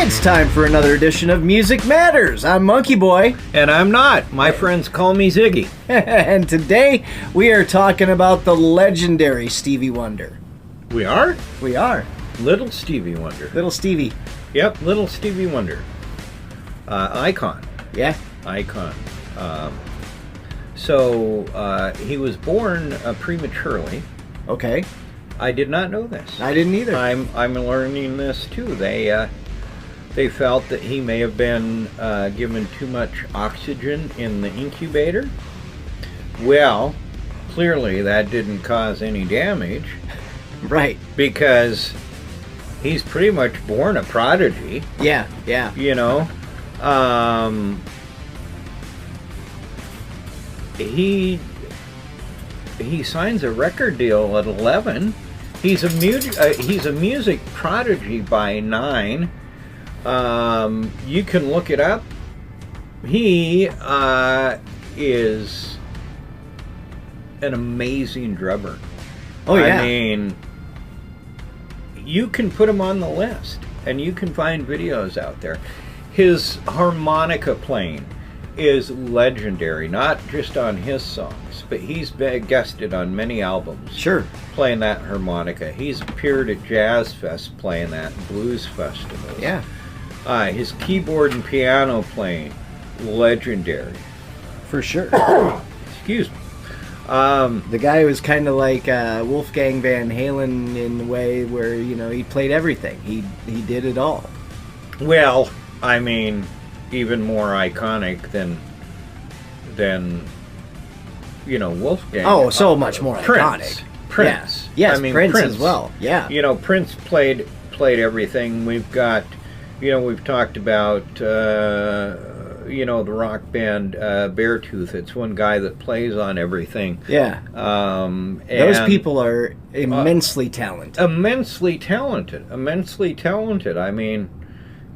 It's time for another edition of Music Matters. I'm MonkeyBoy. And I'm not. My friends call me Ziggy. And today we are talking about the legendary Stevie Wonder. We are? We are. Little Stevie Wonder. Little Stevie. Yep, Little Stevie Wonder. Icon. Yeah. Icon. So he was born prematurely. Okay. I did not know this. I didn't either. I'm learning this too. They felt that he may have been given too much oxygen in the incubator. Well, clearly that didn't cause any damage. Right. Because he's pretty much born a prodigy. Yeah, yeah. You know, he signs a record deal at 11. He's a music prodigy by 9. You can look it up. He is an amazing drummer. Oh yeah. I mean, you can put him on the list, and you can find videos out there. His harmonica playing is legendary, not just on his songs, but he's been guested on many albums. Sure. Playing that harmonica. He's appeared at Jazz Fest playing that, blues festivals. Yeah. His keyboard and piano playing, legendary. For sure. Excuse me. The guy was kind of like Wolfgang Van Halen in the way where, you know, he played everything. He did it all. Well, I mean, even more iconic than you know, Wolfgang. Oh, so much more iconic. Prince. Yeah. Yes, I mean, Prince as well. Yeah. You know, Prince played everything. We've got, you know, we've talked about you know, the rock band Beartooth. It's one guy that plays on everything. Yeah. Those people are immensely talented. Immensely talented. I mean,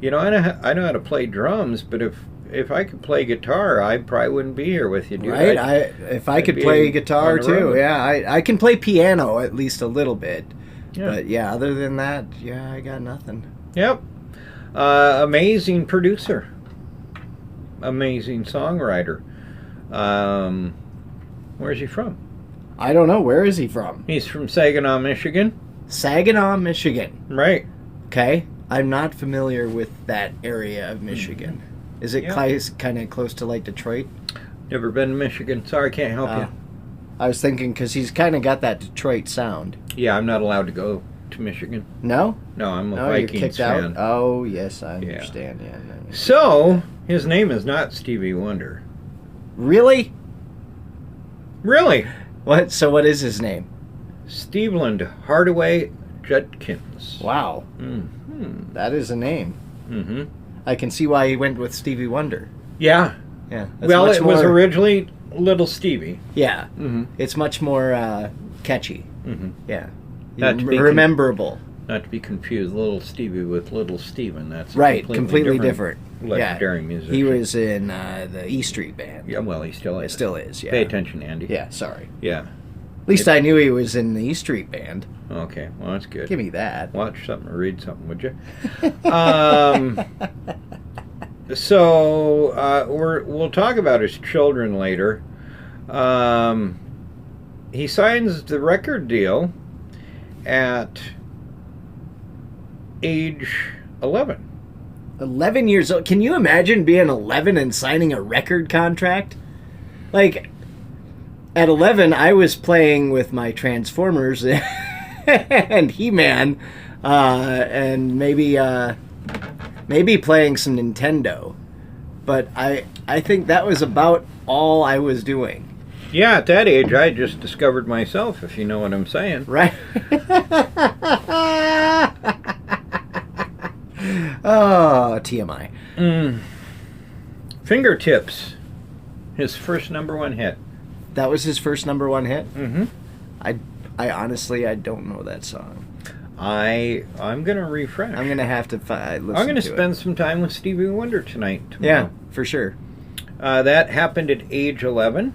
you know, I know how to play drums, but if I could play guitar, I probably wouldn't be here with you, dude. Right. If I could play guitar too, yeah. I can play piano at least a little bit. Yeah. But yeah, other than that, yeah, I got nothing. Yep. Amazing producer. Amazing songwriter. Where's he from? I don't know. Where is he from? He's from Saginaw, Michigan. Saginaw, Michigan. Right. Okay. I'm not familiar with that area of Michigan. Mm-hmm. Is it kind of close to like Detroit? Never been to Michigan. Sorry, can't help you. I was thinking because he's kind of got that Detroit sound. Yeah, I'm not allowed to go to Michigan. No? No, I'm a Vikings Vikings kicked fan. Out? Oh, yes, I understand. Yeah. So, his name is not Stevie Wonder. Really? Really? What? So what is his name? Steveland Hardaway Judkins. Wow. Mm-hmm. That is a name. Mm-hmm. I can see why he went with Stevie Wonder. Yeah. Yeah. Well, it was originally Little Stevie. Yeah. Mm-hmm. It's much more catchy. Mm-hmm. Yeah. Rememberable. Not to be confused, Little Stevie with Little Steven. That's right. Completely different. Legendary musician. He was in the E Street Band. Yeah, well, he still is. It still is, yeah. Pay attention, Andy. Yeah, sorry. Yeah. At least I knew he was in the E Street Band. Okay, well, that's good. Give me that. Watch something or read something, would you? So, we'll talk about his children later. He signs the record deal at age 11. 11 years old. Can you imagine being 11 and signing a record contract? Like, at 11, I was playing with my Transformers and He-Man, and maybe playing some Nintendo. But I think that was about all I was doing. Yeah, at that age, I just discovered myself, if you know what I'm saying. Right. Oh, TMI. Fingertips. His first #1 hit. That was his first #1 hit? Mm-hmm. I honestly, I don't know that song. I'm going to refresh. I'm going to have to listen I'm going to to spend some time with Stevie Wonder tomorrow. Yeah, for sure. That happened at age 11,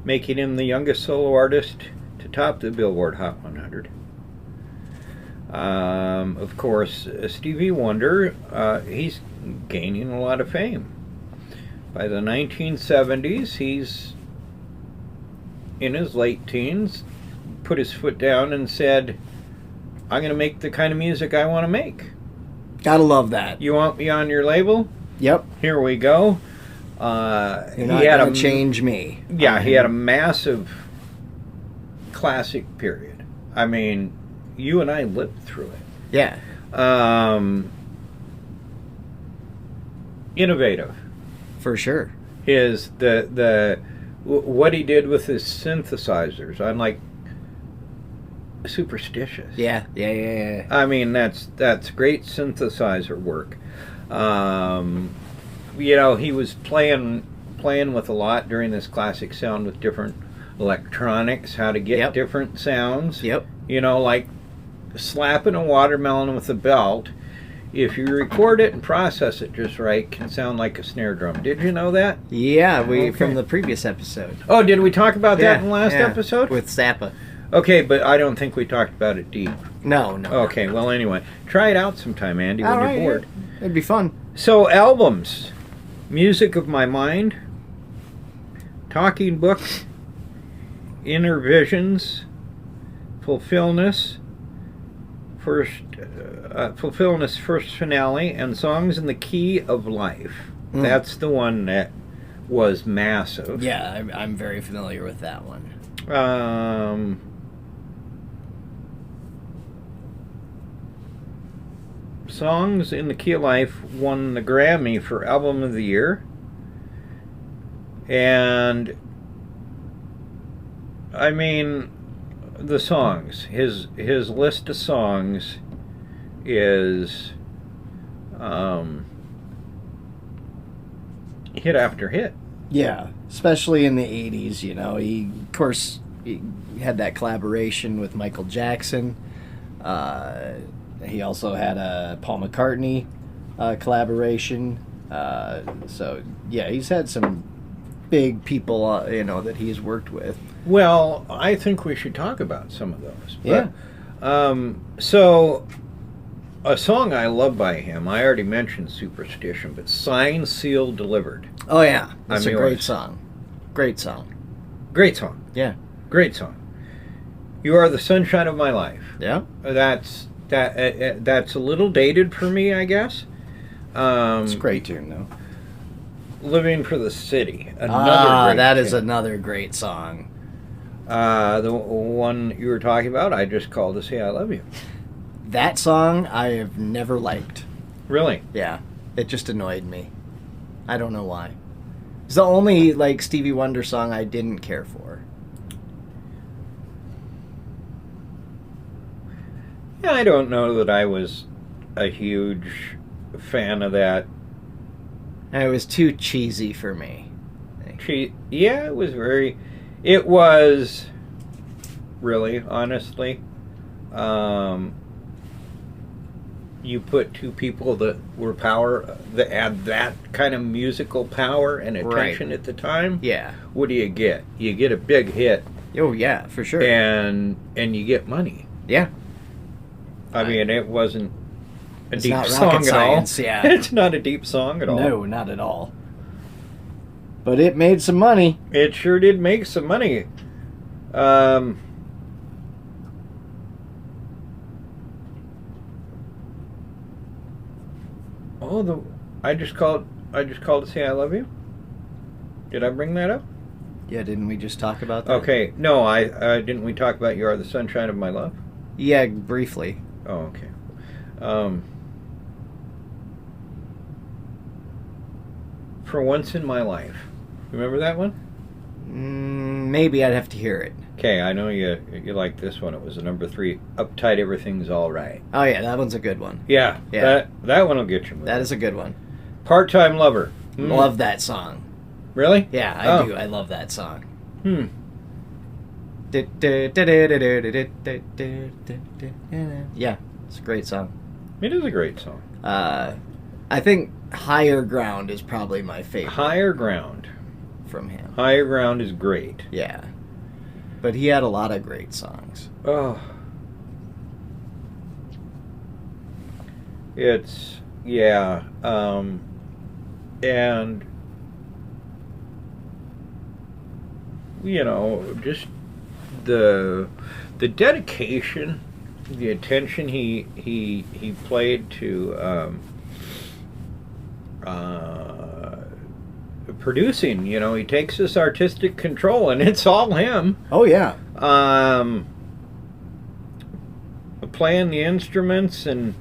making him the youngest solo artist to top the Billboard Hot 100. Of course, Stevie Wonder, he's gaining a lot of fame. By the 1970s, he's in his late teens, put his foot down and said, I'm going to make the kind of music I want to make. Gotta love that. You want me on your label? Yep. Here we go. You're not gonna change me. Yeah, he had a massive classic period. I mean, you and I lived through it. Yeah. Innovative. For sure. Is what he did with his synthesizers, unlike Superstitious. Yeah. I mean, that's great synthesizer work. He was playing with a lot during this classic sound with different electronics, how to get different sounds. Yep. Like slapping a watermelon with a belt, if you record it and process it just right, can sound like a snare drum. Did you know that? Yeah, from the previous episode. Oh, did we talk about that in the last episode? With Zappa. Okay, but I don't think we talked about it deep. No. Okay, well, anyway. Try it out sometime, Andy, when you're bored. Yeah. It'd be fun. So, albums. Music of My Mind. Talking Book. Inner Visions. Fulfillness. Fulfillness First Finale. And Songs in the Key of Life. That's the one that was massive. Yeah, I'm very familiar with that one. Songs in the Key of Life won the Grammy for Album of the Year. And I mean, the songs, his list of songs is hit after hit. Yeah, especially in the 80s, He had that collaboration with Michael Jackson. He also had a Paul McCartney collaboration. He's had some big people, that he's worked with. Well, I think we should talk about some of those. Yeah. So, a song I love by him, I already mentioned Superstition, but Signed, Sealed, Delivered. Oh, yeah. That's I'm a great yours. song. Great song. Great song. Yeah. Great song. You Are the Sunshine of My Life. Yeah. That's a little dated for me, I guess. It's a great tune, though. Living for the City. That is another great song. The one you were talking about, I Just Called to Say I Love You. That song I have never liked. Really? Yeah. It just annoyed me. I don't know why. It's the only, Stevie Wonder song I didn't care for. Yeah, I don't know that I was a huge fan of that. And it was too cheesy for me. Yeah, it was really, honestly, you put two people that add that kind of musical power and attention at the time. Yeah. What do you get? You get a big hit. Oh, yeah, for sure. And you get money. Yeah. I mean, it wasn't a it's deep not song rocket at science, all. Yeah. It's not a deep song at all. No, not at all. But it made some money. It sure did make some money. I just called to say I love you. Did I bring that up? Yeah, didn't we just talk about that? Okay, no, didn't we talk about You Are the Sunshine of My Love? Yeah, briefly. Oh, okay. For Once in My Life. Remember that one? Maybe I'd have to hear it. Okay, I know you like this one. It was a number 3. Uptight, Everything's All Right. Oh, yeah, that one's a good one. Yeah. That one will get you moving. That is a good one. Part-Time Lover. Love that song. Really? Yeah, I do. I love that song. Yeah, it's a great song. It is a great song. I think Higher Ground is probably my favorite. Higher Ground. From him. Higher Ground is great. Yeah. But he had a lot of great songs. Oh. It's yeah, and just the dedication, the attention he played to producing. He takes this artistic control, and it's all him. Oh yeah. Playing the instruments and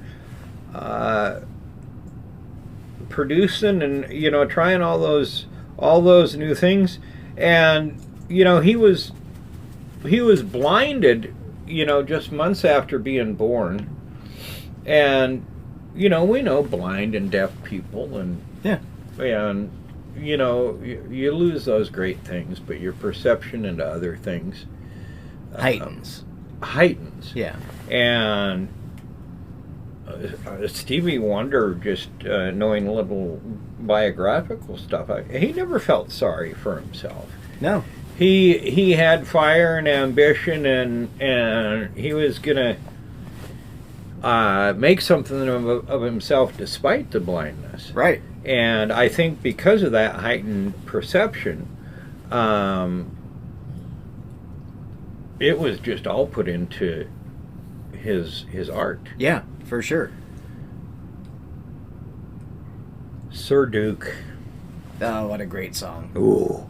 producing, and trying all those new things. And he was blinded just months after being born. And we know blind and deaf people, and you lose those great things, but your perception into other things Heightens. Yeah. And Stevie Wonder, just knowing a little biographical stuff, he never felt sorry for himself. No. He had fire and ambition, and he was gonna make something of himself despite the blindness. Right. And I think because of that heightened perception, it was just all put into his art. Yeah, for sure. Sir Duke. Oh, what a great song. Ooh.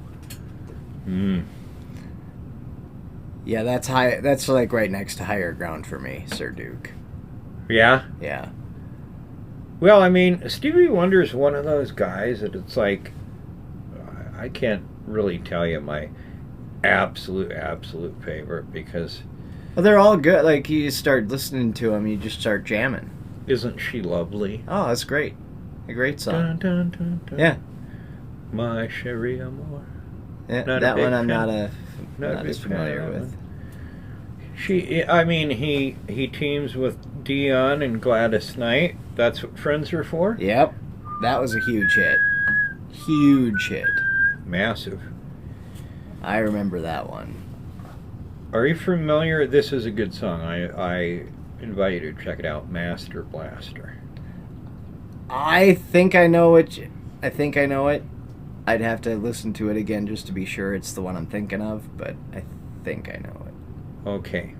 Yeah, that's high. That's like right next to Higher Ground for me, Sir Duke. Yeah? Yeah. Well, I mean, Stevie Wonder's one of those guys that it's like, I can't really tell you my absolute favorite, because Well, they're all good. Like, you start listening to them, you just start jamming. Isn't She Lovely? Oh, that's great. A great song. Dun, dun, dun, dun. Yeah. My Cherie Amour. Yeah, Not a that big one I'm fan. not as familiar with. He teams with Dion and Gladys Knight. That's what Friends are for? Yep. That was a huge hit. Huge hit. Massive. I remember that one. Are you familiar? This is a good song. I invite you to check it out. Master Blaster. I think I know it. I'd have to listen to it again just to be sure it's the one I'm thinking of, but I think I know it. Okay.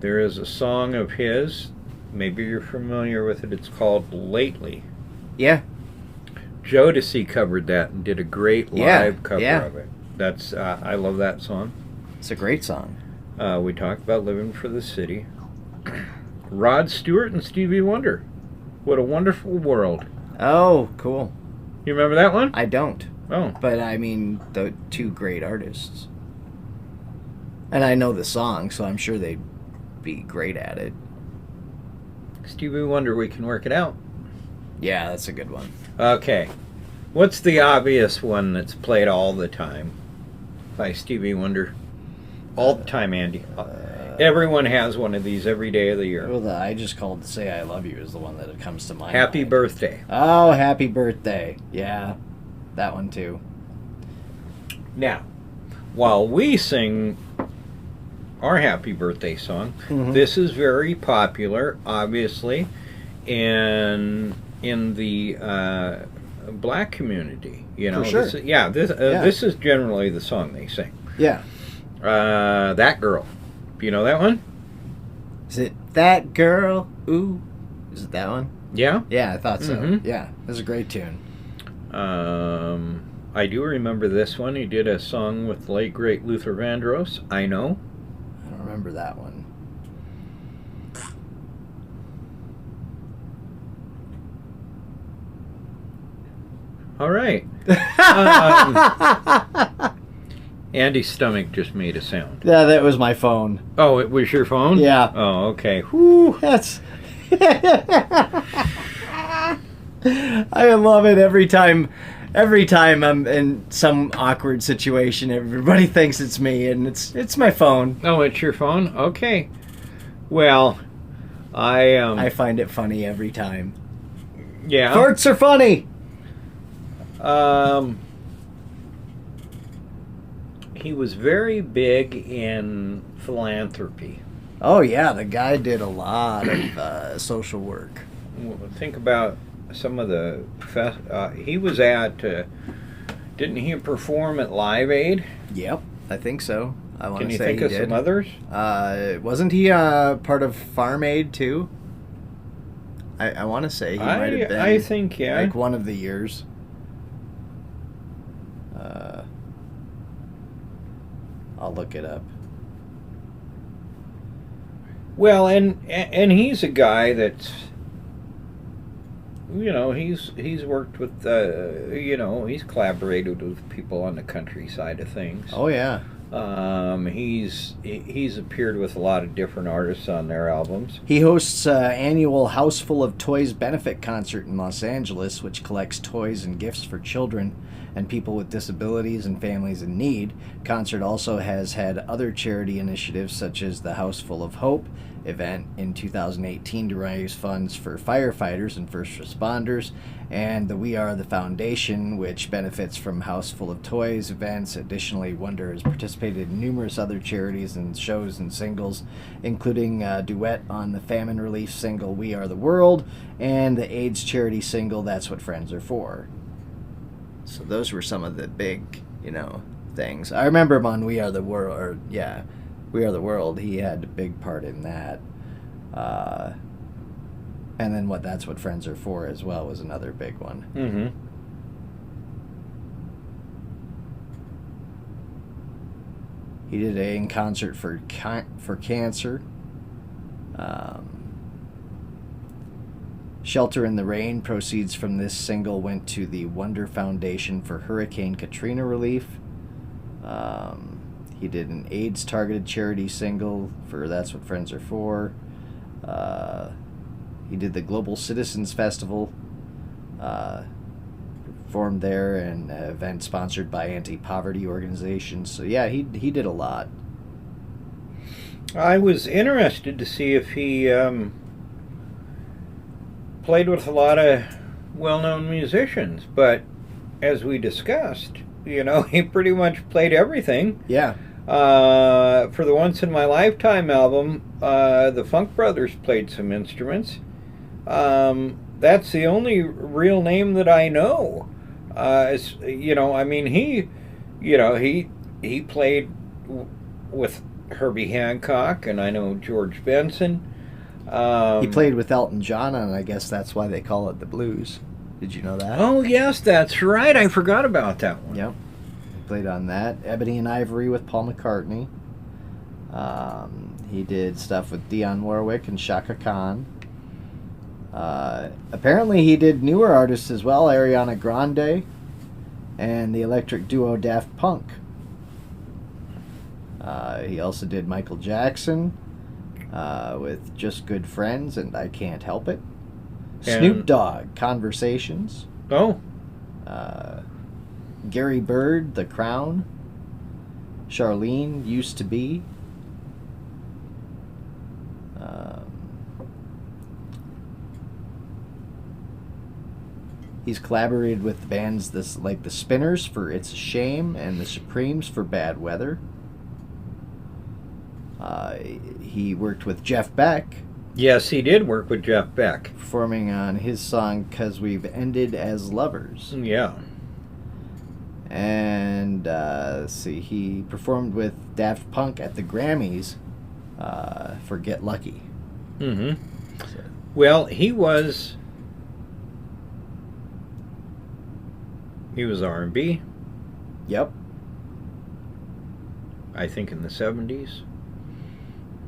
There is a song of his. Maybe you're familiar with it. It's called Lately. Yeah. Jodeci covered that and did a great live cover yeah. of it. That's I love that song. It's a great song. We talked about Living for the City. Rod Stewart and Stevie Wonder. What a Wonderful World. Oh, cool. You remember that one? I don't. Oh. But I mean, the two great artists. And I know the song, so I'm sure they'd be great at it. Stevie Wonder, we can work it out. Yeah, that's a good one. Okay. What's the obvious one that's played all the time by Stevie Wonder? All the time, Andy. Everyone has one of these every day of the year. Well, the I Just Called to Say I Love You is the one that comes to mind. Happy Birthday. Oh, Happy Birthday. Yeah, that one too. Now, while we sing our Happy Birthday song, this is very popular, obviously, in the black community. You know, for sure. This is generally the song they sing. Yeah. That Girl. Do you know that one? Is it That Girl? Ooh. Is it that one? Yeah? Yeah, I thought so. Mm-hmm. Yeah, it was a great tune. I do remember this one. He did a song with the late, great Luther Vandross, I Know. I don't remember that one. All right. Andy's stomach just made a sound. Yeah, that was my phone. Oh, it was your phone? Yeah. Oh, okay. Whew, that's... I love it every time I'm in some awkward situation. Everybody thinks it's me, and it's my phone. Oh, it's your phone? Okay. Well, I find it funny every time. Yeah. Farts are funny. He was very big in philanthropy. Oh yeah, the guy did a lot of social work. Well, think about some of the he was at. Didn't he perform at Live Aid? Yep, I think so. I want Can to you say think he of did. some others? Wasn't he part of Farm Aid too? I want to say he might have been. I think, yeah. Like one of the years. I'll look it up. Well, and he's a guy that's, he's worked with, he's collaborated with people on the country side of things. Oh yeah. He's appeared with a lot of different artists on their albums. He hosts an annual House Full of Toys benefit concert in Los Angeles, which collects toys and gifts for children and people with disabilities and families in need. Concert also has had other charity initiatives, such as the House Full of Hope event in 2018 to raise funds for firefighters and first responders, and the We Are the Foundation, which benefits from House Full of Toys events. Additionally, Wonder has participated in numerous other charities and shows and singles, including a duet on the famine relief single We Are the World and the AIDS charity single That's What Friends Are For. So those were some of the big, things. I remember him on We Are the World, We Are the World. He had a big part in that. And then That's What Friends Are For as well was another big one. Mm-hmm. He did a in concert for cancer. Shelter in the Rain proceeds from this single went to the Wonder Foundation for Hurricane Katrina relief. He did an AIDS-targeted charity single for That's What Friends Are For. He did the Global Citizens Festival, performed there, an event sponsored by anti-poverty organizations. So yeah, he did a lot. I was interested to see if he played with a lot of well-known musicians, but as we discussed, he pretty much played everything. Yeah. For the Once in My Lifetime album, the Funk Brothers played some instruments. That's the only real name that I know. He played with Herbie Hancock, and I know George Benson. He played with Elton John, and I guess that's why they call it the blues. Did you know that? Oh, yes, that's right. I forgot about that one. Yep. He played on that. Ebony and Ivory with Paul McCartney. He did stuff with Dionne Warwick and Chaka Khan. Apparently he did newer artists as well, Ariana Grande and the electric duo Daft Punk. He also did Michael Jackson with Just Good Friends and I Can't Help It. Snoop Dogg, Conversations. Oh. Gary Bird, The Crown. Charlene, Used to Be. He's collaborated with bands like the Spinners for It's a Shame and the Supremes for Bad Weather. He worked with Jeff Beck. Yes, he did work with Jeff Beck. Performing on his song 'Cause We've Ended as Lovers. Yeah. And let's see, he performed with Daft Punk at the Grammys for Get Lucky. Mm-hmm. Well, he was R&B. Yep. I think in the 70s.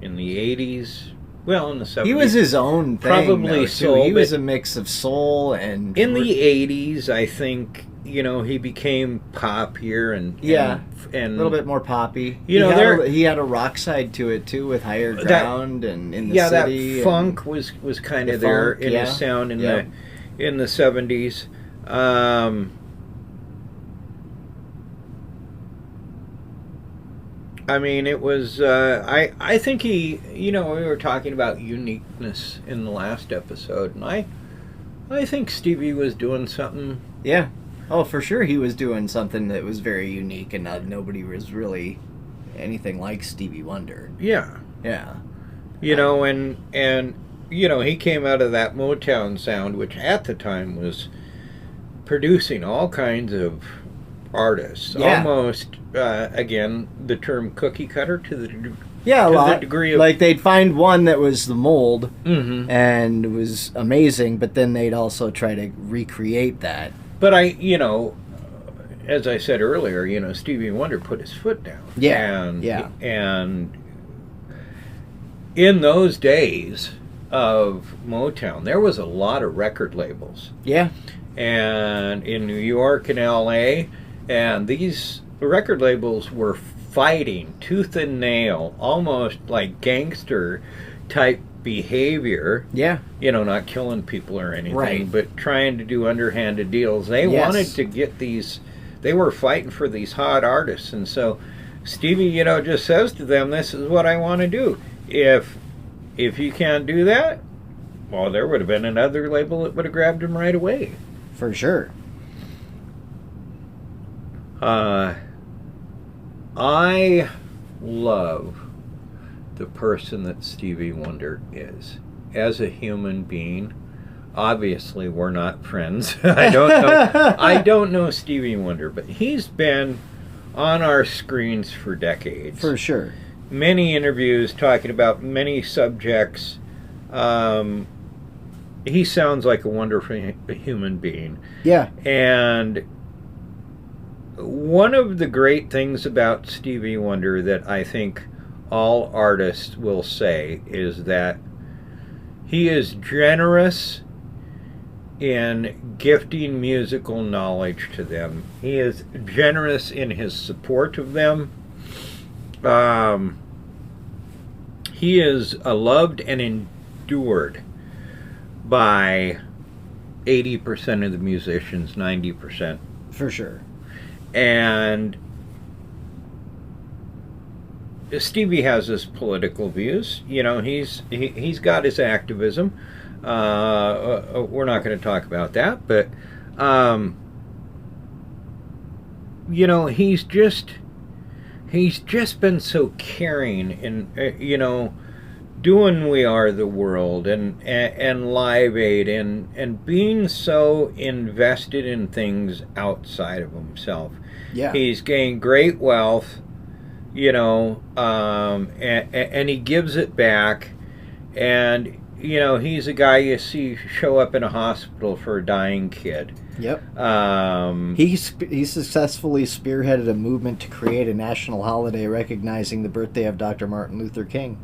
In the 80s. Well, in the 70s. He was his own thing. Probably soul. He was a mix of soul and... In the 80s, I think, he became poppier and a little bit more poppy. He had a rock side to it, too, with Higher Ground and In the City. Yeah, that funk was kind of there in his sound in the 70s. I mean, it was, I think he, we were talking about uniqueness in the last episode, and I think Stevie was doing something. Yeah. Oh, for sure he was doing something that was very unique, and nobody was really anything like Stevie Wonder. Yeah. Yeah. You know, and you know, he came out of that Motown sound, which at the time was producing all kinds of artists. Yeah. Almost, again, the term cookie cutter to the Yeah, a to lot. the degree of Like they'd find one that was the mold Mhm. and it was amazing, but then they'd also try to recreate that. But you know, as I said earlier, you know, Stevie Wonder put his foot down. Yeah, And, yeah. And in those days of Motown, there was a lot of record labels. Yeah. And in New York and LA, and these record labels were fighting tooth and nail, almost like gangster type behavior. Yeah. You know, not killing people or anything, Right. but trying to do underhanded deals. They Yes. wanted to get these, they were fighting for these hot artists. And so Stevie, you know, just says to them, this is what I want to do. If you can't do that, well, there would have been another label that would have grabbed him right away. For sure. I love the person that Stevie Wonder is as a human being. Obviously, we're not friends. I don't know. I don't know Stevie Wonder, but he's been on our screens for decades. For sure. Many interviews talking about many subjects. He sounds like a wonderful human being. Yeah. And one of the great things about Stevie Wonder that I think all artists will say is that he is generous in gifting musical knowledge to them. He is generous in his support of them. He is loved and endured by 80% of the musicians, 90%. For sure. And Stevie has his political views. You know, he's got his activism. We're not going to talk about that, but you know, he's just been so caring and you know, doing We Are the World and Live Aid and being so invested in things outside of himself. Yeah. He's gained great wealth, you know, and he gives it back. And, you know, he's a guy you see show up in a hospital for a dying kid. Yep. He successfully spearheaded a movement to create a national holiday recognizing the birthday of Dr. Martin Luther King.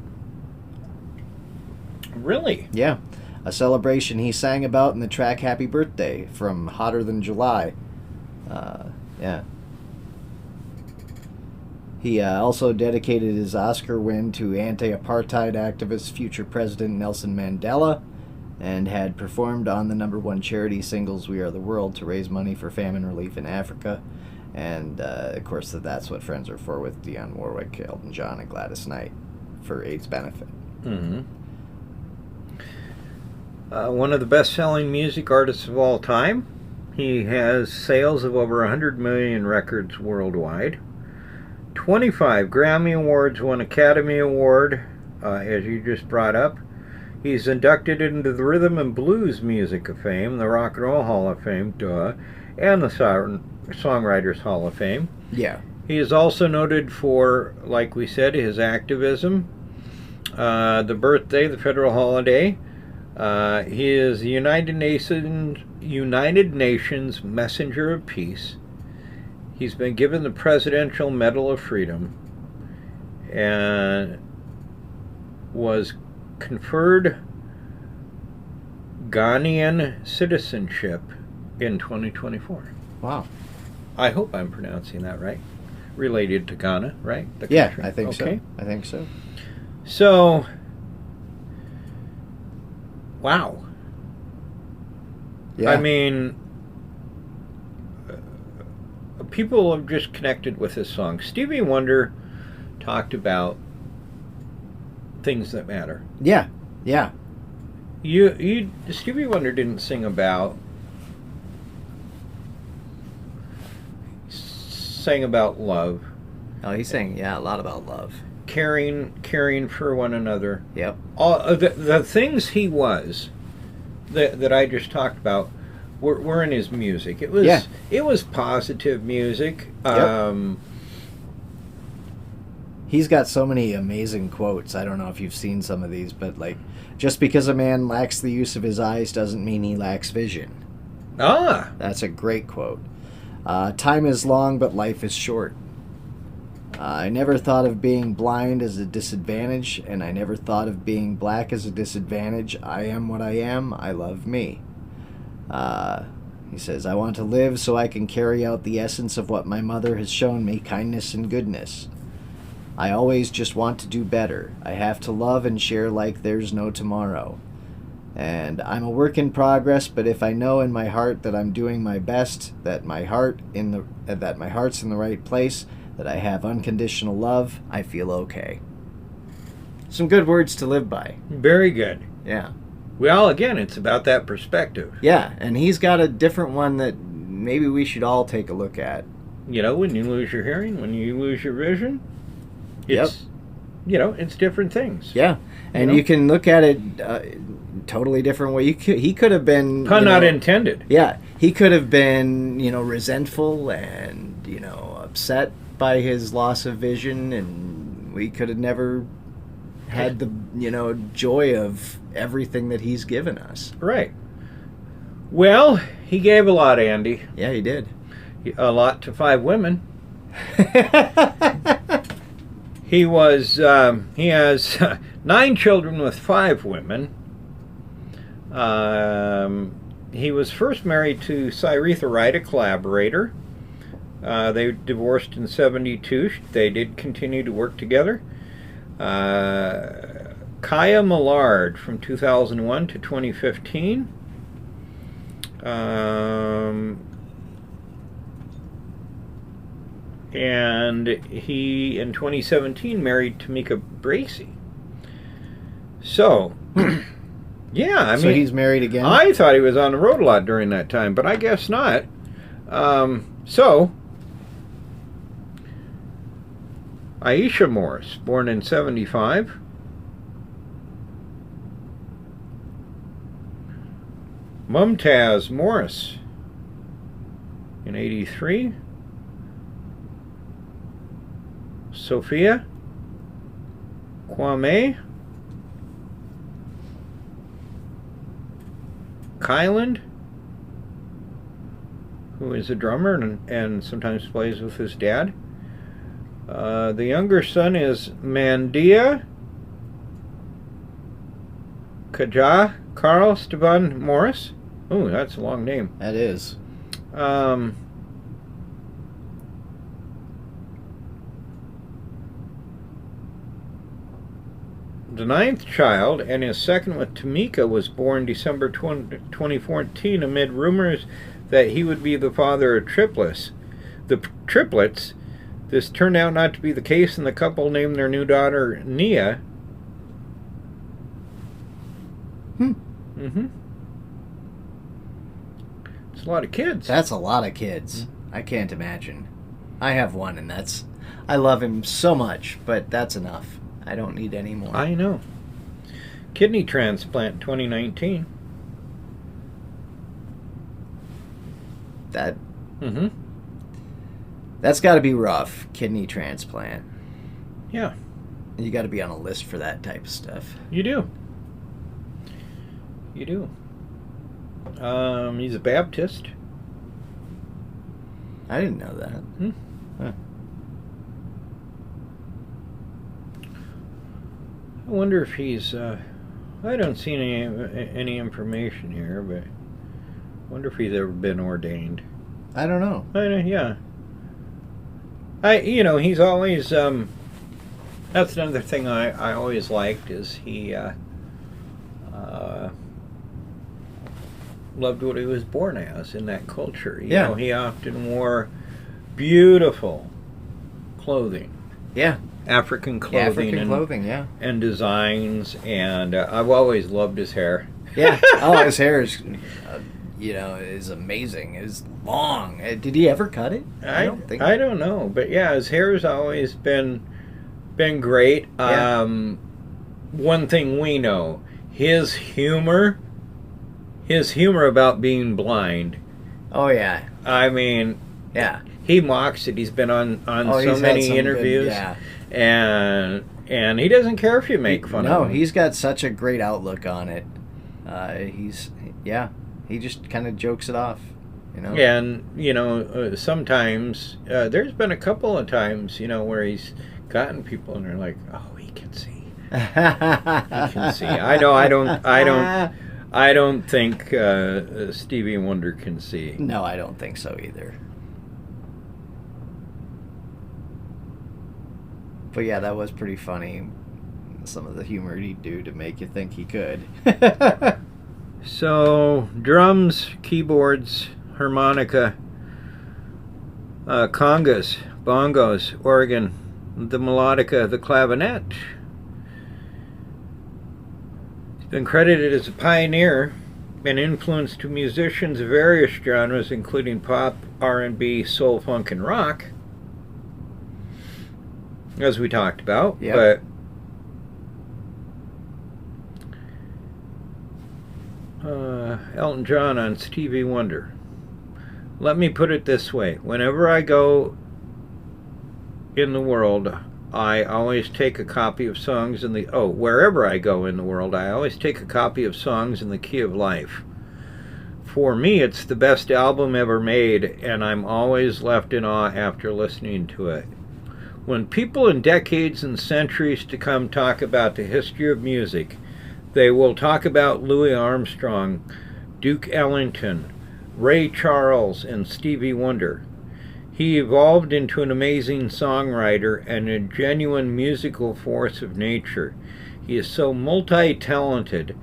Really? Yeah. A celebration he sang about in the track Happy Birthday from Hotter Than July. Yeah. He also dedicated his Oscar win to anti-apartheid activist future President Nelson Mandela and had performed on the #1 charity singles We Are the World to raise money for famine relief in Africa. And, of course, That's What Friends Are For with Dionne Warwick, Elton John, and Gladys Knight for AIDS benefit. Mm-hmm. One of the best-selling music artists of all time. He has sales of over 100 million records worldwide. 25 Grammy Awards, 1 Academy Award, as you just brought up. He's inducted into the Rhythm and Blues Music of Fame, the Rock and Roll Hall of Fame, and the Songwriters Hall of Fame. Yeah. He is also noted for, like we said, his activism, the birthday, the federal holiday. He is the United Nations Messenger of Peace. He's been given the Presidential Medal of Freedom and was conferred Ghanaian citizenship in 2024. Wow. I hope I'm pronouncing that right. Related to Ghana, right? The Yeah, country. I think Okay. so. I think so. So, wow. Yeah. I mean, people have just connected with this song. Stevie Wonder talked about things that matter. Yeah. Yeah. Stevie Wonder didn't sing about love. Oh, he's saying, a lot about love. caring for one another. Yep. All the things he was that I just talked about were in his music. It was positive music. Yep. He's got so many amazing quotes. I don't know if you've seen some of these, but like, just because a man lacks the use of his eyes doesn't mean he lacks vision. Ah, that's a great quote. Time is long, but life is short. I never thought of being blind as a disadvantage, and I never thought of being black as a disadvantage. I am what I am. I love me. He says, I want to live so I can carry out the essence of what my mother has shown me, kindness and goodness. I always just want to do better. I have to love and share like there's no tomorrow. And I'm a work in progress, but if I know in my heart that I'm doing my best, that my heart's in the right place, that I have unconditional love, I feel okay. Some good words to live by. Very good. Yeah. Well, again, it's about that perspective. Yeah, and he's got a different one that maybe we should all take a look at. You know, when you lose your hearing, when you lose your vision, it's, it's different things. Yeah, and you can look at it totally different way. He could have been... Pun not intended. Yeah, he could have been, resentful and, upset by his loss of vision, and we could have never had the, joy of everything that he's given us. Right. Well, he gave a lot, Andy. Yeah, he did. A lot to 5 women. He has 9 children with 5 women. He was first married to Cyretha Wright, a collaborator. They divorced in 1972. They did continue to work together. Kaya Millard from 2001 to 2015. And he, in 2017, married Tamika Bracey. So, yeah, So he's married again? I thought he was on the road a lot during that time, but I guess not. Aisha Morris, born in 1975. Mumtaz Morris in 1983. Sophia Kwame. Kyland, who is a drummer and sometimes plays with his dad. The younger son is Mandia Kaja Carl Stevan Morris. Oh, that's a long name. That is. The 9th child, and his second with Tamika, was born December 2014 amid rumors that he would be the father of triplets. This turned out not to be the case, and the couple named their new daughter Nia. It's a lot of kids. That's a lot of kids. I can't imagine. I have one, and I love him so much, but that's enough. I don't need any more. I know. Kidney transplant 2019. That's got to be rough. Kidney transplant. Yeah. You got to be on a list for that type of stuff. You do. He's a Baptist. I didn't know that. Huh. I wonder if he's, I don't see any information here, but I wonder if he's ever been ordained. I don't know. Yeah. He's always, that's another thing I always liked, is he, loved what he was born as in that culture. You know, he often wore beautiful clothing. Yeah. African clothing, and designs, and I've always loved his hair. Yeah. Oh, his hair is, is amazing. It's long. Did he ever cut it? I don't think. I don't know, but yeah, his hair has always been Been great. Yeah. One thing we know, his humor about being blind. Oh yeah. I mean, Yeah. he mocks it. He's been on so he's had many some interviews, good, yeah. and he doesn't care if you make fun of him. No, he's got such a great outlook on it. He just kind of jokes it off, you know. And sometimes there's been a couple of times, where he's gotten people and they're like, "Oh, he can see." He can see. I know. I don't think Stevie Wonder can see. No, I don't think so either. But yeah, that was pretty funny. Some of the humor he'd do to make you think he could. So, drums, keyboards, harmonica, congas, bongos, organ, the melodica, the clavinet. He's been credited as a pioneer and influence to musicians of various genres, including pop, R&B, soul, funk, and rock, as we talked about. Yep. But Elton John on Stevie Wonder. Let me put it this way. Whenever I go in the world, I always take a copy of songs in the... wherever I go in the world, I always take a copy of songs in the key of life. For me, it's the best album ever made, and I'm always left in awe after listening to it. When people in decades and centuries to come talk about the history of music, they will talk about Louis Armstrong, Duke Ellington, Ray Charles, and Stevie Wonder. He evolved into an amazing songwriter and a genuine musical force of nature. He is so multi-talented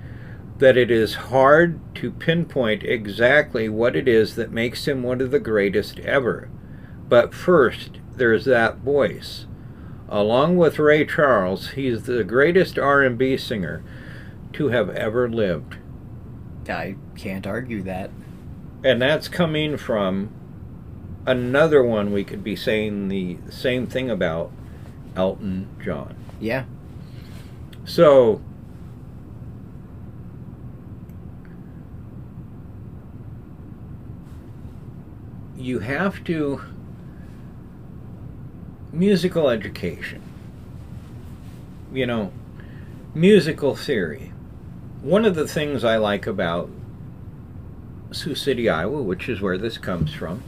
that it is hard to pinpoint exactly what it is that makes him one of the greatest ever. But first, there's that voice. Along with Ray Charles, he's the greatest R&B singer to have ever lived. I can't argue that. And that's coming from another one we could be saying the same thing about, Elton John. Yeah. So, you have to... Musical education. Musical theory. One of the things I like about Sioux City, Iowa, which is where this comes from,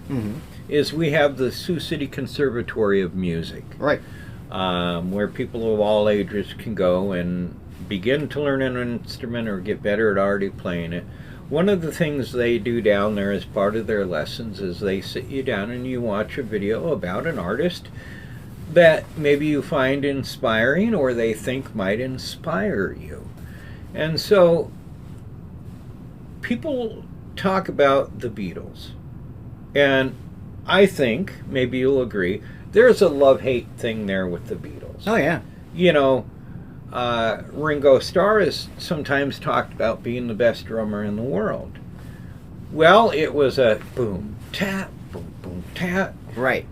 is we have the Sioux City Conservatory of Music. Right. Where people of all ages can go and begin to learn an instrument or get better at already playing it. One of the things they do down there as part of their lessons is they sit you down and you watch a video about an artist that maybe you find inspiring or they think might inspire you. And so people talk about the Beatles, and I think, maybe you'll agree, there's a love-hate thing there with the Beatles. Oh, yeah. Ringo Starr is sometimes talked about being the best drummer in the world. Well, it was a boom, tap, boom, boom, tap. Right.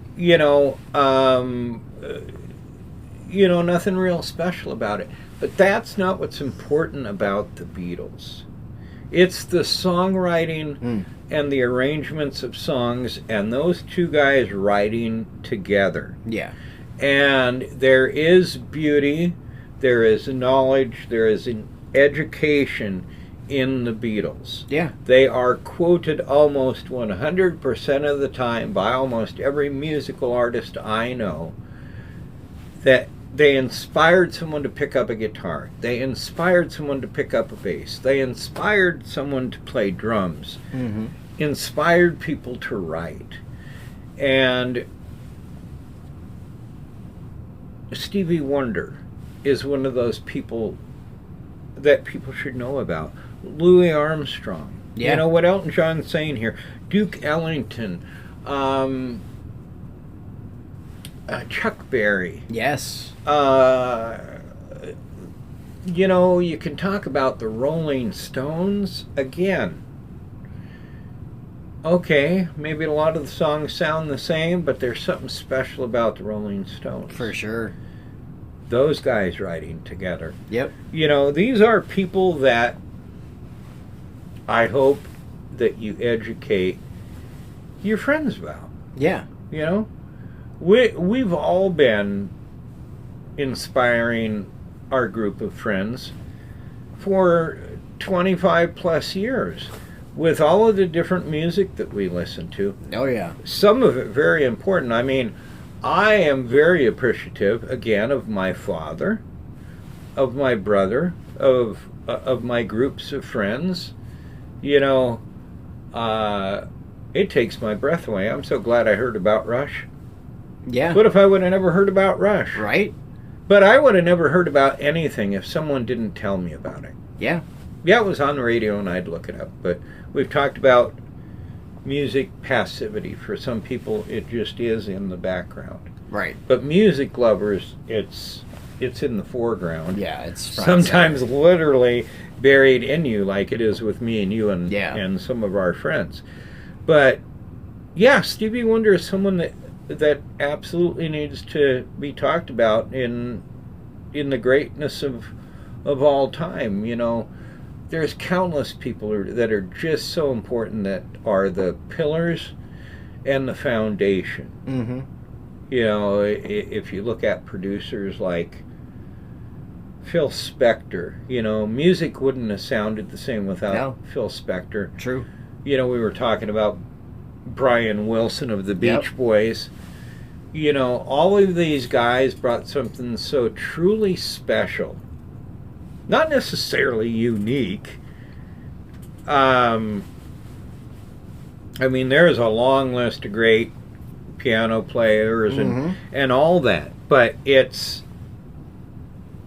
Nothing real special about it. But that's not what's important about the Beatles. It's the songwriting and the arrangements of songs and those two guys writing together. Yeah. And there is beauty, there is knowledge, there is an education in the Beatles. Yeah. They are quoted almost 100% of the time by almost every musical artist I know, that they inspired someone to pick up a guitar. They inspired someone to pick up a bass. They inspired someone to play drums. Inspired people to write. And Stevie Wonder is one of those people that people should know about. Louis Armstrong. Yeah. You know what Elton John's saying here. Duke Ellington. Chuck Berry. Yes. You can talk about the Rolling Stones again. Okay, maybe a lot of the songs sound the same, but there's something special about the Rolling Stones. For sure. those guys writing together. Yep. You know, these are people that I hope that you educate your friends about. Yeah. You know, we've all been inspiring our group of friends for 25 plus years with all of the different music that we listen to. Oh, yeah. Some of it very important. I mean, I am very appreciative, again, of my father, of my brother, of my groups of friends. You know, it takes my breath away. I'm so glad I heard about Rush. Yeah. What if I would have never heard about Rush? Right? But I would have never heard about anything if someone didn't tell me about it. Yeah. Yeah, it was on the radio and I'd look it up. But we've talked about music passivity. For some people, it just is in the background. Right. But music lovers, it's in the foreground. Yeah, it's sometimes literally buried in you, like it is with me and you and and some of our friends. But yeah, Stevie Wonder is someone that absolutely needs to be talked about in the greatness of all time. You know, there's countless people that are just so important, that are the pillars and the foundation. Mm-hmm. You know, if you look at producers like Phil Spector, you know, music wouldn't have sounded the same without Phil Spector. True. You know, we were talking about Brian Wilson of the Beach Boys. You know, all of these guys brought something so truly special. Not necessarily unique. I mean, there's a long list of great piano players and all that, but it's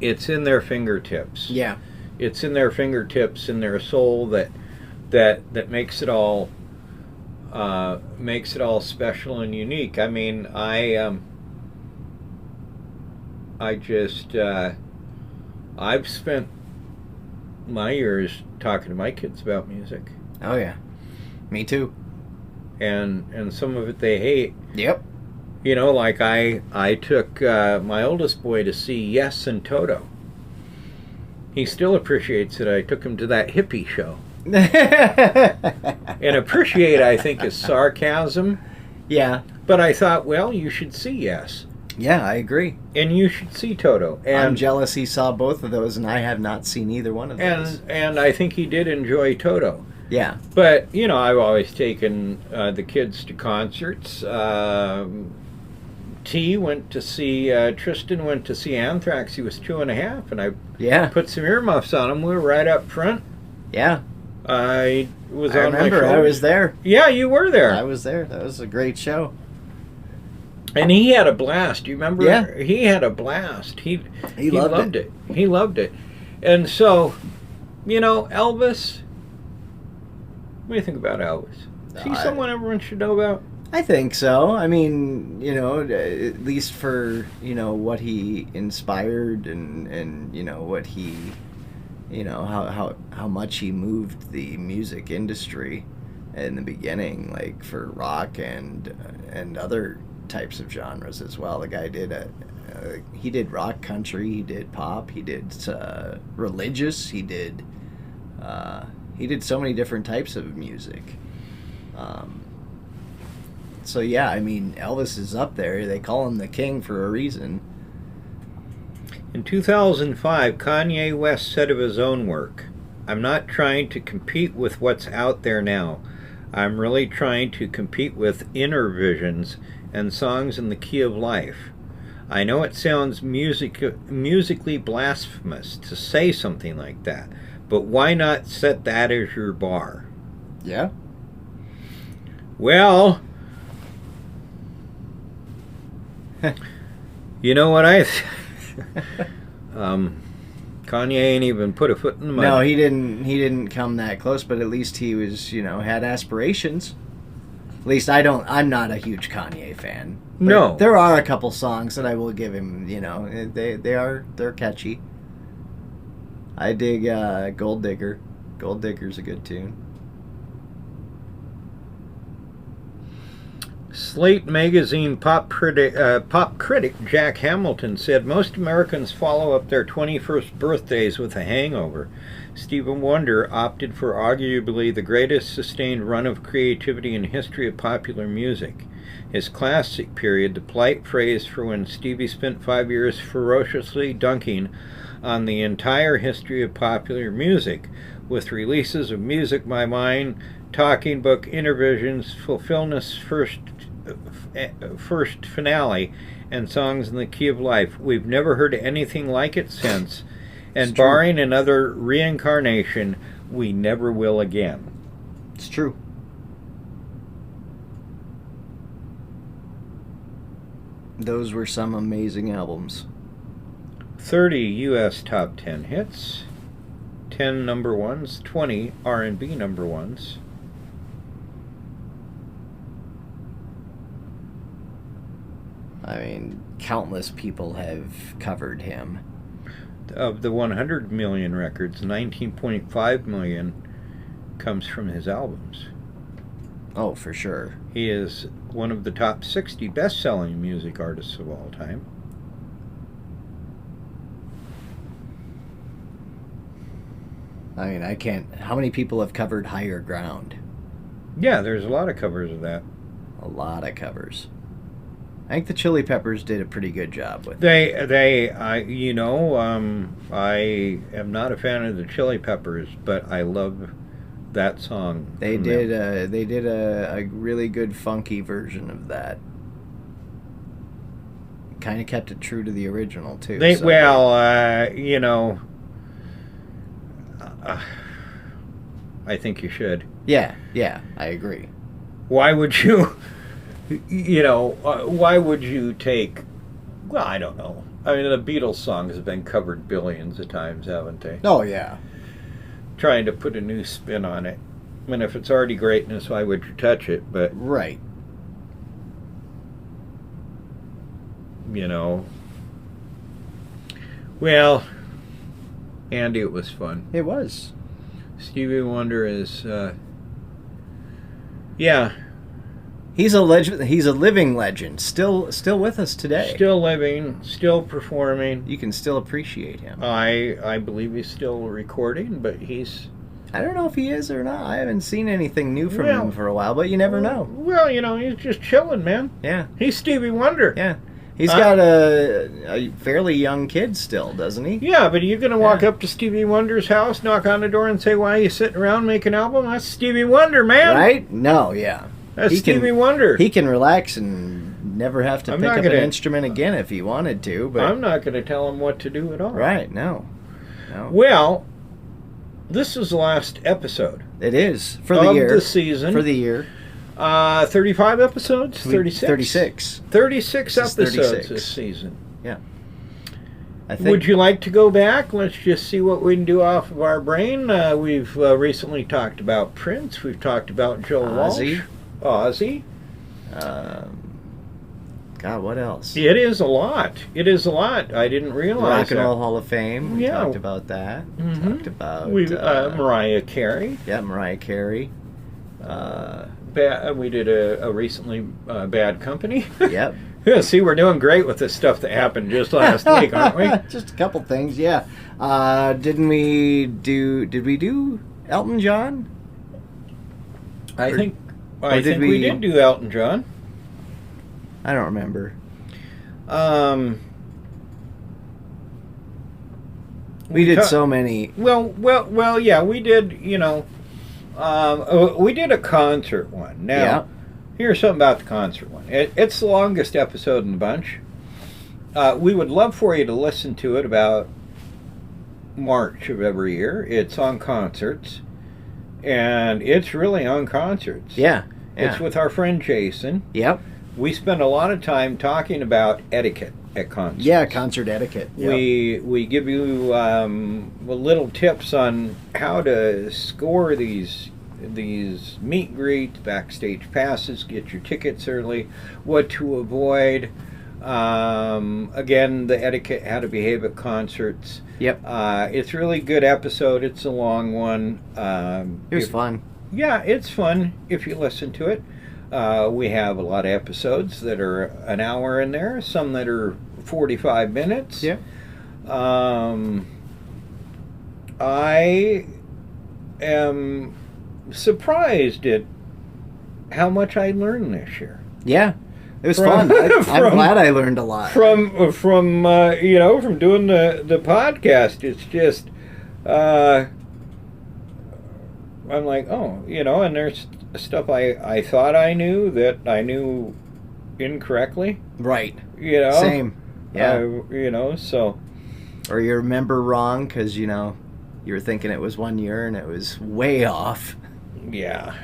in their fingertips. Yeah. It's in their fingertips, in their soul, that makes it all special and unique. I mean, I've spent my years talking to my kids about music. Oh yeah, me too. And some of it they hate. Yep. You know, like I took my oldest boy to see Yes and Toto. He still appreciates it. I took him to that hippie show. And appreciate, I think, is sarcasm. Yeah. But I thought, well, you should see Yes. Yeah, I agree. And you should see Toto. And I'm jealous he saw both of those, and I have not seen either one of those. And I think he did enjoy Toto. Yeah. But, you know, I've always taken the kids to concerts. Tristan went to see Anthrax. He was 2.5, and I put some earmuffs on him. We were right up front. Yeah. I remember, I was there. Yeah, you were there. I was there. That was a great show. And he had a blast. You remember? Yeah. He had a blast. He loved it. He loved it. And so, you know, Elvis, what do you think about Elvis? Is he someone everyone should know about? I think so. I mean, you know, at least for, you know, what he inspired and you know, what he, you know, how much he moved the music industry in the beginning, like for rock and other types of genres as well. The guy did he did rock, country, he did pop, he did religious, he did so many different types of music. So yeah, I mean, Elvis is up there. They call him the king for a reason. In 2005, Kanye West said of his own work, "I'm not trying to compete with what's out there now. I'm really trying to compete with inner visions and songs in the key of life. I know it sounds musically blasphemous to say something like that, but why not set that as your bar?" Yeah. Well, you know what Kanye ain't even put a foot in the mud. No, he didn't come that close, but at least he was, you know, had aspirations. At least I'm not a huge Kanye fan. No. There are a couple songs that I will give him, you know, they're catchy. I dig Gold Digger. Gold Digger's a good tune. Slate magazine pop critic Jack Hamilton said most Americans follow up their 21st birthdays with a hangover. Stevie Wonder opted for arguably the greatest sustained run of creativity in history of popular music. His classic period, the polite phrase for when Stevie spent 5 years ferociously dunking on the entire history of popular music, with releases of Music My Mind, Talking Book, Intervisions, Fulfillment's first finale, and Songs in the Key of Life. We've never heard anything like it since, and barring another reincarnation, we never will again. It's true. Those were some amazing albums. 30 U.S. top 10 hits, 10 number ones, 20 R&B number ones. I mean, countless people have covered him. Of the 100 million records, 19.5 million comes from his albums. Oh, for sure. He is one of the top 60 best-selling music artists of all time. I mean, I can't... How many people have covered Higher Ground? Yeah, there's a lot of covers of that. A lot of covers. I think the Chili Peppers did a pretty good job with it. I am not a fan of the Chili Peppers, but I love that song. They did a really good funky version of that. Kind of kept it true to the original too. I think you should. Yeah, I agree. Why would you? Why would you take? Well, I don't know. I mean, the Beatles songs have been covered billions of times, haven't they? Oh yeah. Trying to put a new spin on it. I mean, if it's already greatness, why would you touch it? But right. Well, Andy, it was fun. It was. Stevie Wonder is, yeah. He's a legend. He's a living legend. Still with us today. Still living, still performing. You can still appreciate him. I believe he's still recording, but he's... I don't know if he is or not. I haven't seen anything new from him for a while, but you never know. Well, he's just chilling, man. Yeah. He's Stevie Wonder. Yeah. He's got a fairly young kid still, doesn't he? Yeah, but are you going to walk up to Stevie Wonder's house, knock on the door, and say, why are you sitting around making an album? That's Stevie Wonder, man. Right? No, yeah. That's Stevie Wonder. He can relax and never have to pick up an instrument again if he wanted to. But I'm not going to tell him what to do at all. Right, no. Well, this is the last episode. It is. For the year. Of the season. For the year. 35 episodes? 36? 36. 36 episodes this season. Yeah. Would you like to go back? Let's just see what we can do off of our brain. We've recently talked about Prince. We've talked about Joe Walsh. Ozzy. God, what else? It is a lot. I didn't realize that. Rock and Roll Hall of Fame. We talked about that. Mm-hmm. Talked about... Mariah Carey. Yeah, Mariah Carey. We did a recently Bad Company. Yep. Yeah, see, we're doing great with this stuff that happened just last week, aren't we? Just a couple things, yeah. Did we do Elton John? I think we did do Elton John. I don't remember. We did so many. Well, yeah, we did. We did a concert one. Now, here's something about the concert one. It's the longest episode in the bunch. We would love for you to listen to it about March of every year. It's on concerts, and it's really on concerts. Yeah. It's with our friend Jason. Yep. We spend a lot of time talking about etiquette at concerts. Yeah, concert etiquette. Yep. We give you little tips on how to score these meet and greets, backstage passes, get your tickets early, what to avoid. Again, the etiquette, how to behave at concerts. Yep. It's a really good episode. It's a long one. It was fun. Yeah, it's fun if you listen to it. We have a lot of episodes that are an hour in there, some that are 45 minutes. Yeah. I am surprised at how much I learned this year. Yeah. It was fun. I'm glad I learned a lot. From doing the podcast. It's just, I'm like, oh, and there's stuff I thought I knew that I knew incorrectly. Right. Same. Yeah. So. Or you remember wrong because, you were thinking it was 1 year and it was way off. Yeah.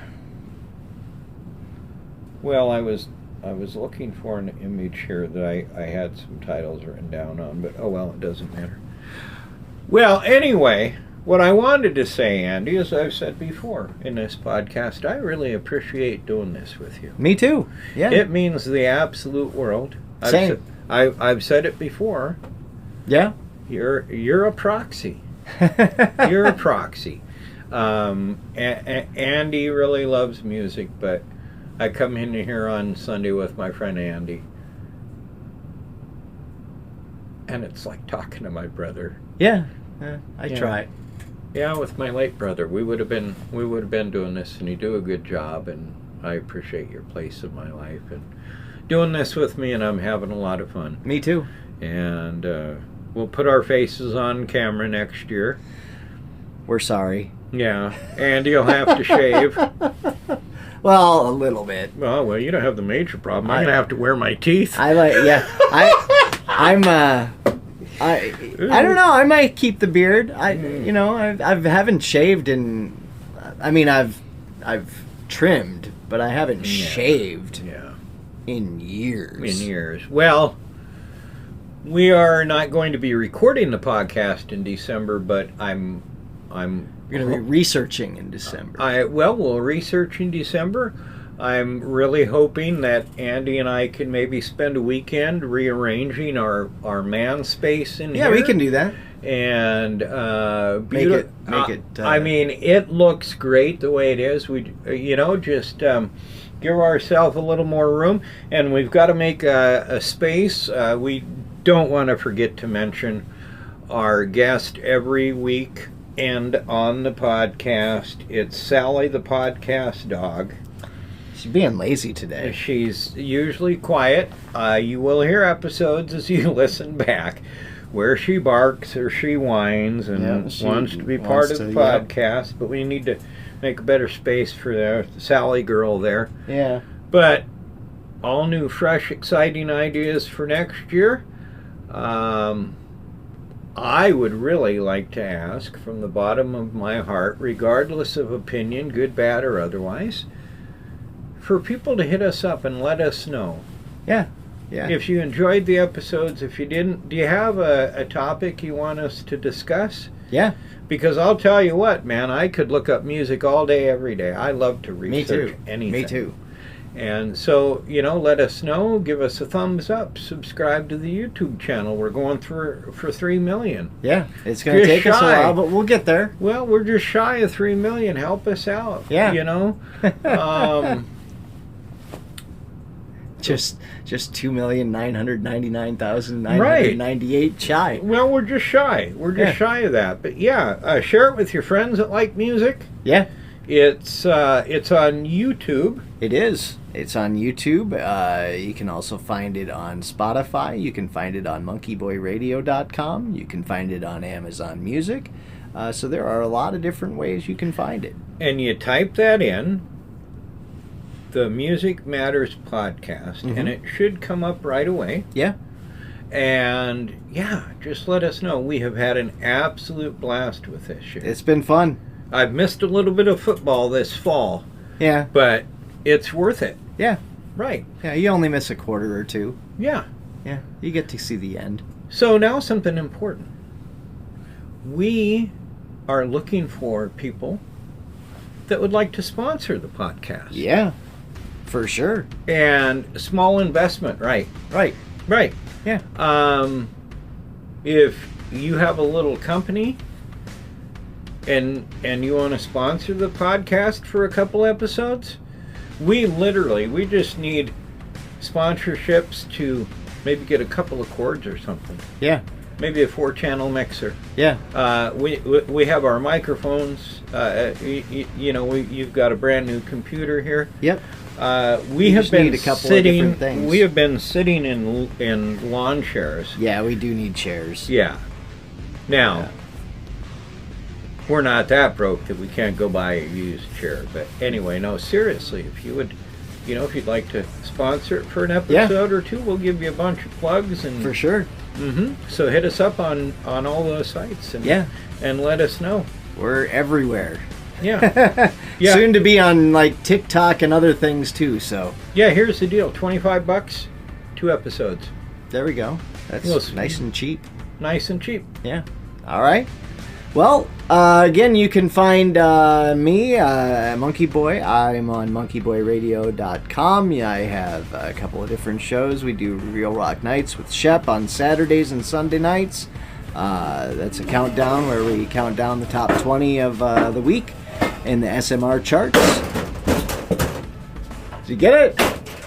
Well, I was looking for an image here that I had some titles written down on, but oh well, it doesn't matter. Well, anyway, what I wanted to say, Andy, as I've said before in this podcast, I really appreciate doing this with you. Me too. Yeah. It means the absolute world. Same. I've said it before. Yeah. You're a proxy. You're a proxy. Andy really loves music, but I come in here on Sunday with my friend Andy, and it's like talking to my brother. Yeah, I try. Yeah, with my late brother, we would have been doing this, and you do a good job, and I appreciate your place in my life and doing this with me, and I'm having a lot of fun. Me too. And we'll put our faces on camera next year. We're sorry. Yeah, Andy will have to shave. Well, a little bit. Oh, well, you don't have the major problem. I'm going to have to wear my teeth. I don't know. I might keep the beard. I haven't shaved in. I mean, I've trimmed, but I haven't shaved. Yeah. In years. Well, we are not going to be recording the podcast in December, but I'm You're going to be researching in December. We'll research in December. I'm really hoping that Andy and I can maybe spend a weekend rearranging our man space in here. Yeah, we can do that. And make it. I mean, it looks great the way it is. We, just give ourselves a little more room, and we've got to make a space. We don't want to forget to mention our guest every week. And on the podcast, it's Sally the podcast dog. She's being lazy today. She's usually quiet. You will hear episodes as you listen back where she barks or she whines and wants to be part of the podcast. But we need to make a better space for the Sally girl there. Yeah. But all new, fresh, exciting ideas for next year. I would really like to ask from the bottom of my heart, regardless of opinion, good, bad, or otherwise, for people to hit us up and let us know. Yeah. If you enjoyed the episodes, if you didn't, do you have a topic you want us to discuss? Yeah. Because I'll tell you what, man, I could look up music all day, every day. I love to research anything. Me too. And so, let us know. Give us a thumbs up. Subscribe to the YouTube channel. We're going for 3 million. Yeah, it's going to take us a while, but we'll get there. Well, we're just shy of 3 million. Help us out. Yeah. Just 2,999,998 shy. Well, we're just shy. We're just shy of that. But share it with your friends that like music. Yeah. It's on YouTube. It is. It's on YouTube. You can also find it on Spotify. You can find it on MonkeyBoyRadio.com. You can find it on Amazon Music. So there are a lot of different ways you can find it. And you type that in, the Music Matters Podcast, and it should come up right away. Yeah. And just let us know. We have had an absolute blast with this shit. It's been fun. I've missed a little bit of football this fall. Yeah. But it's worth it. Yeah. Right. Yeah, you only miss a quarter or two. Yeah. Yeah, you get to see the end. So now something important. We are looking for people that would like to sponsor the podcast. Yeah, for sure. And small investment, right. Yeah. If you have a little company and you want to sponsor the podcast for a couple episodes, we just need sponsorships to maybe get a couple of chords or something. Yeah. Maybe a 4-channel mixer. Yeah. We have our microphones. You've got a brand new computer here. Yep. We have been need a couple of different things. We have been sitting in lawn chairs. Yeah, we do need chairs. Yeah. Now, we're not that broke that we can't go buy a used chair. But anyway, no, seriously, if you would, if you'd like to sponsor it for an episode or two, we'll give you a bunch of plugs and For sure. So hit us up on all those sites and let us know. We're everywhere. Yeah. Soon to be on like TikTok and other things too, so. Yeah, here's the deal. $25, 2 episodes. There we go. That's nice and cheap. Nice and cheap. Yeah. All right. Well, again, you can find me, Monkey Boy. I'm on monkeyboyradio.com. Yeah, I have a couple of different shows. We do Real Rock Nights with Shep on Saturdays and Sunday nights. That's a countdown where we count down the top 20 of the week in the SMR charts. Did you get it?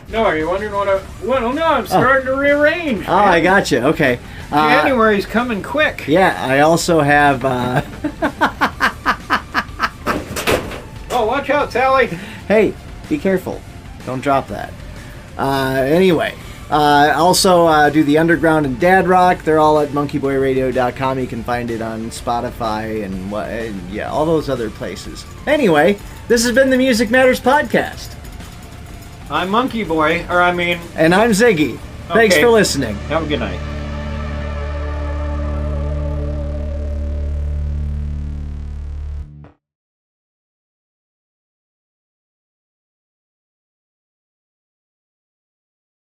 No, are you wondering what Well, no, I'm starting to rearrange. Oh, I got you. Okay. January's coming quick. Yeah, I also have... Oh, watch out, Sally. Hey, be careful. Don't drop that. Anyway, also do the Underground and Dad Rock. They're all at monkeyboyradio.com. You can find it on Spotify and all those other places. Anyway, this has been the Music Matters Podcast. I'm Monkey Boy, And I'm Ziggy. Thanks for listening. Have a good night.